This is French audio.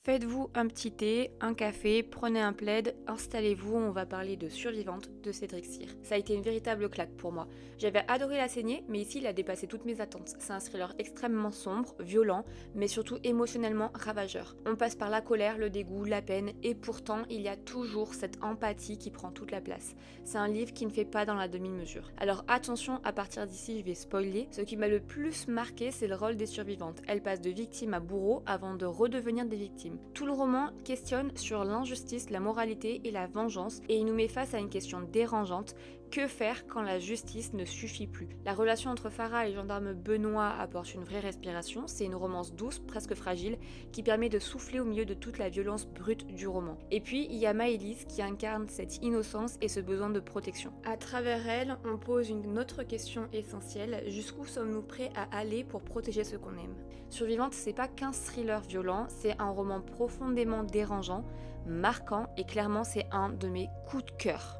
Faites-vous un petit thé, un café, prenez un plaid, installez-vous, on va parler de Survivante de Cédric Cyr. Ça a été une véritable claque pour moi. J'avais adoré la saignée, mais ici il a dépassé toutes mes attentes. C'est un thriller extrêmement sombre, violent, mais surtout émotionnellement ravageur. On passe par la colère, le dégoût, la peine, et pourtant il y a toujours cette empathie qui prend toute la place. C'est un livre qui ne fait pas dans la demi-mesure. Alors attention, à partir d'ici je vais spoiler. Ce qui m'a le plus marqué, c'est le rôle des survivantes. Elles passent de victimes à bourreaux avant de redevenir des victimes. Tout le roman questionne sur l'injustice, la moralité et la vengeance, et il nous met face à une question dérangeante: que faire quand la justice ne suffit plus? La relation entre Farah et le gendarme Benoît apporte une vraie respiration. C'est une romance douce, presque fragile, qui permet de souffler au milieu de toute la violence brute du roman. Et puis il y a Maëlys qui incarne cette innocence et ce besoin de protection. À travers elle, on pose une autre question essentielle: jusqu'où sommes-nous prêts à aller pour protéger ce qu'on aime? Survivante, c'est pas qu'un thriller violent, c'est un roman profondément dérangeant, marquant, et clairement c'est un de mes coups de cœur.